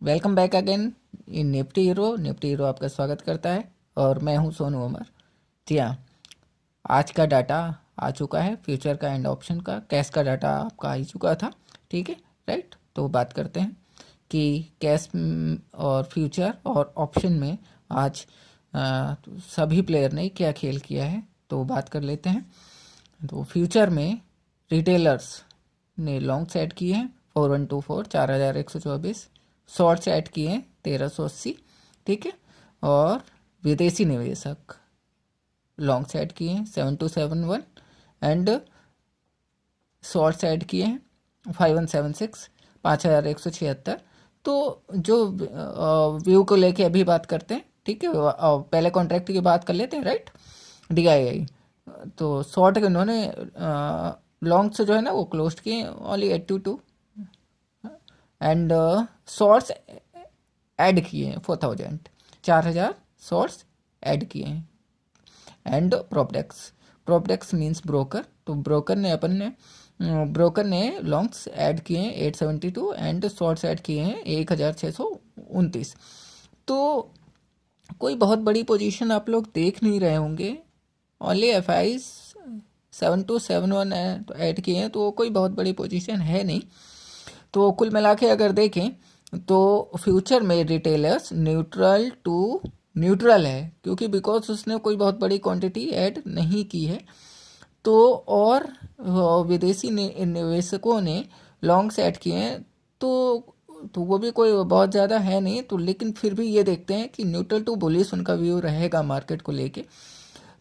Welcome back again in Nifty hero आपका स्वागत करता है और मैं हूं सोनू अमर। जी हाँ, आज का डाटा आ चुका है, फ्यूचर का एंड ऑप्शन का, कैश का डाटा आपका आ ही चुका था। ठीक है, राइट। तो बात करते हैं कि कैश और फ्यूचर और ऑप्शन में आज तो सभी प्लेयर ने क्या खेल किया है तो बात कर लेते हैं। तो फ्यूचर में रिटेलर्स ने लॉन्ग सेट किए हैं 4124 4124, शॉर्ट सेट किए हैं 1380। ठीक है, और विदेशी निवेशक लॉन्ग सेट किए हैं 7271 एंड शॉर्ट सेट किए हैं 5176 5176। तो जो व्यू को लेके अभी बात करते हैं। ठीक है, पहले कॉन्ट्रैक्ट की बात कर लेते हैं, राइट। DII तो शॉर्ट इन्होंने लॉन्ग से जो है ना वो क्लोज किए ओनली 82 एंड शॉर्ट्स ऐड किए हैं 4000 शॉर्ट्स ऐड किए हैं। एंड प्रोपडेक्स मीन्स ब्रोकर, तो ब्रोकर ने लॉन्ग्स ऐड किए हैं 872 एंड शॉर्ट्स ऐड किए हैं 1629। तो कोई बहुत बड़ी पोजीशन आप लोग देख नहीं रहे होंगे, ओनली FIs 7271 ऐड किए हैं, तो कोई बहुत बड़ी पोजीशन है नहीं। तो कुल मिला के अगर देखें तो फ्यूचर में रिटेलर्स न्यूट्रल है, क्योंकि बिकॉज उसने कोई बहुत बड़ी क्वांटिटी ऐड नहीं की है। तो और विदेशी निवेशकों ने लॉन्ग्स ऐड किए हैं, तो वो भी कोई बहुत ज़्यादा है नहीं। तो लेकिन फिर भी ये देखते हैं कि न्यूट्रल टू बुलिश उनका व्यू रहेगा मार्केट को लेके।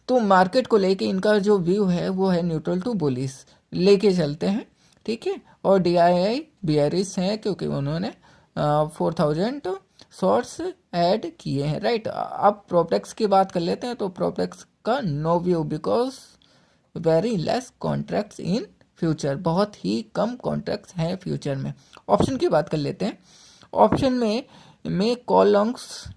तो मार्केट को लेके इनका जो व्यू है वो है न्यूट्रल टू बुलिश लेके चलते हैं। ठीक है, और DII बियरिश है क्योंकि उन्होंने 4000 शॉर्ट्स ऐड किए हैं, राइट। अब प्रोपडेक्स की बात कर लेते हैं। तो प्रोपडेक्स का no view because very less contracts in future, बहुत ही कम कॉन्ट्रैक्ट्स हैं फ्यूचर में। ऑप्शन की बात कर लेते हैं। ऑप्शन में कॉल लॉन्ग्स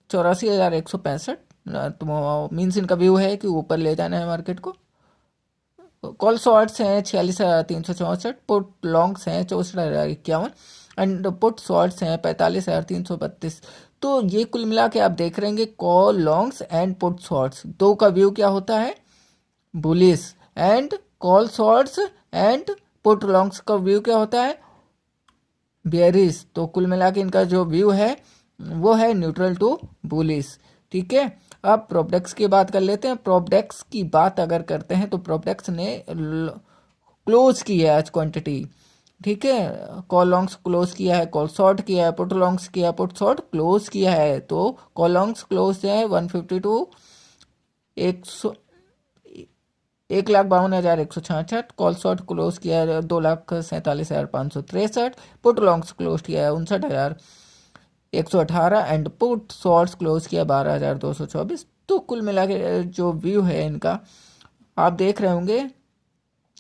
84,165, तो मीन्स इनका व्यू है कि ऊपर ले जाना है मार्केट को। कॉल शॉर्ट्स हैं 46,364, पुट लॉन्ग्स हैं 64,051 एंड पुट शॉर्ट्स हैं 45,332। तो ये कुल मिला के आप देख रहे हैं call longs and put shorts दो का व्यू क्या होता है, bullish. And call shorts and put longs का व्यू क्या होता है, बेयरिश। तो कुल मिला के इनका जो व्यू है वो है न्यूट्रल टू बुलिश। ठीक है, अब प्रोपडेक्स की बात कर लेते हैं। प्रोपडेक्स की बात अगर करते हैं तो प्रोपडेक्स ने क्लोज की है आज क्वांटिटी। ठीक है, कॉल लॉन्ग्स क्लोज किया है, कॉल शॉर्ट किया है, पुट लॉन्ग्स किया है, पुट शॉर्ट क्लोज किया है। तो कॉल लॉन्ग्स क्लोज है 152 1,52,166, कॉल शॉर्ट क्लोज किया है 2,47,563, पुट लॉन्ग्स क्लोज किया है 59,118 एंड पुट शॉर्ट्स क्लोज किया 12,224। तो कुल मिला के जो व्यू है इनका आप देख रहे होंगे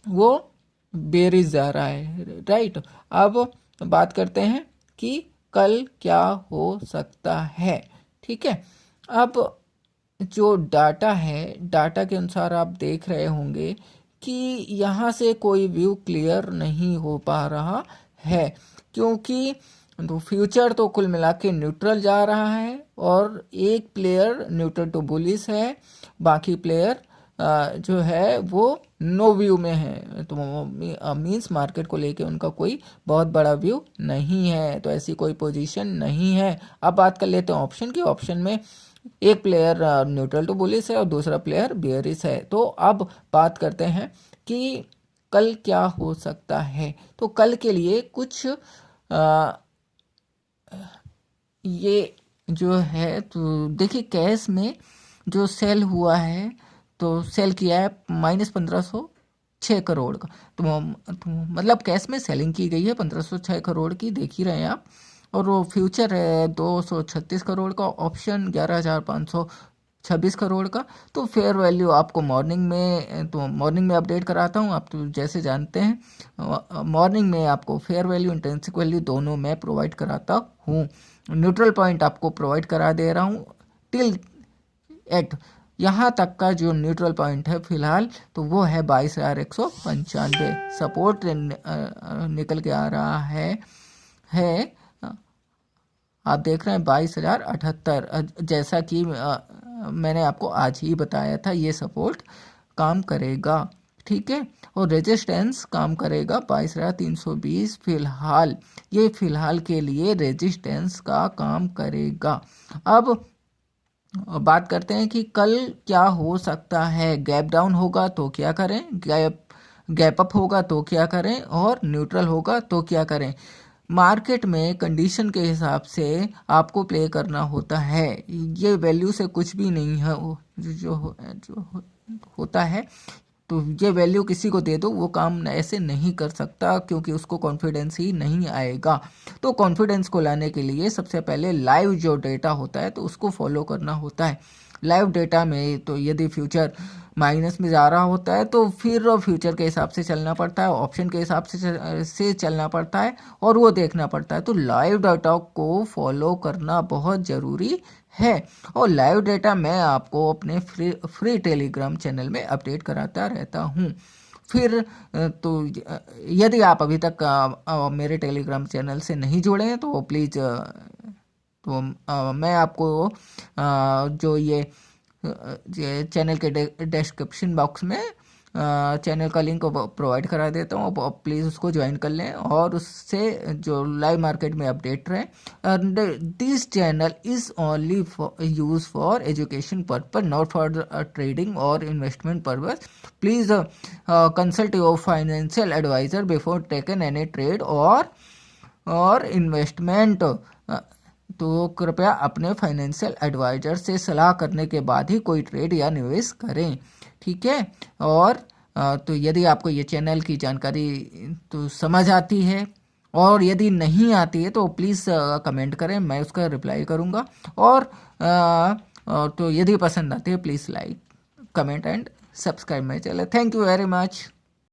वो बेरिज जा रहा है, राइट। अब बात करते हैं कि कल क्या हो सकता है। ठीक है, अब जो डाटा है, डाटा के अनुसार आप देख रहे होंगे कि यहाँ से कोई व्यू क्लियर नहीं हो पा रहा है, क्योंकि तो फ्यूचर तो कुल मिला के न्यूट्रल जा रहा है और एक प्लेयर न्यूट्रल टू बुलिश है, बाकी प्लेयर जो है वो नो व्यू में है। तो मींस मार्केट को लेके उनका कोई बहुत बड़ा व्यू नहीं है, तो ऐसी कोई पोजीशन नहीं है। अब बात कर लेते हैं ऑप्शन की। ऑप्शन में एक प्लेयर न्यूट्रल टू बुलिश है और दूसरा प्लेयर बेयरिश है। तो अब बात करते हैं कि कल क्या हो सकता है। तो कल के लिए कुछ ये जो है, तो देखिए कैश में जो सेल हुआ है, तो सेल किया है -1506 करोड़ का। तो मतलब कैश में सेलिंग की गई है 1506 करोड़ की, देख ही रहे हैं आप। और वो फ्यूचर है 236 करोड़ का, ऑप्शन 11,526 करोड़ का। तो फेयर वैल्यू आपको मॉर्निंग में अपडेट कराता हूँ। आप तो जैसे जानते हैं मॉर्निंग में आपको फेयर वैल्यू इंट्रिंसिक वैल्यू दोनों मैं प्रोवाइड कराता हूँ। न्यूट्रल पॉइंट आपको प्रोवाइड करा दे रहा हूँ टिल एट यहाँ तक का जो न्यूट्रल पॉइंट है फिलहाल, तो वो है 22,195। सपोर्ट निकल के आ रहा है आप देख रहे हैं 22,078। जैसा कि मैंने आपको आज ही बताया था, ये सपोर्ट काम करेगा, ठीक है। और रेजिस्टेंस काम करेगा 22,320। फिलहाल ये फिलहाल के लिए रेजिस्टेंस का काम करेगा। अब बात करते हैं कि कल क्या हो सकता है। गैप डाउन होगा तो क्या करें, गैप अप होगा तो क्या करें, और न्यूट्रल होगा तो क्या करें। मार्केट में कंडीशन के हिसाब से आपको प्ले करना होता है। ये वैल्यू से कुछ भी नहीं है जो होता है। तो ये वैल्यू किसी को दे दो, वो काम ऐसे नहीं कर सकता, क्योंकि उसको कॉन्फिडेंस ही नहीं आएगा। तो कॉन्फिडेंस को लाने के लिए सबसे पहले लाइव जो डेटा होता है तो उसको फॉलो करना होता है। लाइव डेटा में तो यदि फ्यूचर माइनस में जा रहा होता है तो फिर फ्यूचर के हिसाब से चलना पड़ता है, ऑप्शन के हिसाब से चलना पड़ता है, और वो देखना पड़ता है। तो लाइव डाटा को फॉलो करना बहुत ज़रूरी है। और लाइव डेटा मैं आपको अपने फ्री टेलीग्राम चैनल में अपडेट कराता रहता हूँ। फिर तो यदि आप अभी तक मेरे टेलीग्राम चैनल से नहीं जुड़े हैं तो प्लीज़ तो मैं आपको जो ये चैनल के डिस्क्रिप्शन बॉक्स में चैनल का लिंक प्रोवाइड करा देता हूँ। आप प्लीज़ उसको ज्वाइन कर लें और उससे जो लाइव मार्केट में अपडेट रहे। This channel is only use for education purpose, not for trading और investment purpose. Please consult your financial advisor before taken any trade और इन्वेस्टमेंट। तो कृपया अपने फाइनेंशियल एडवाइजर से सलाह करने के बाद ही कोई ट्रेड या निवेश करें, ठीक है। और तो यदि आपको ये चैनल की जानकारी तो समझ आती है, और यदि नहीं आती है तो प्लीज़ कमेंट करें, मैं उसका रिप्लाई करूँगा। और तो यदि पसंद आती है please like, comment and subscribe my channel. Thank you very much.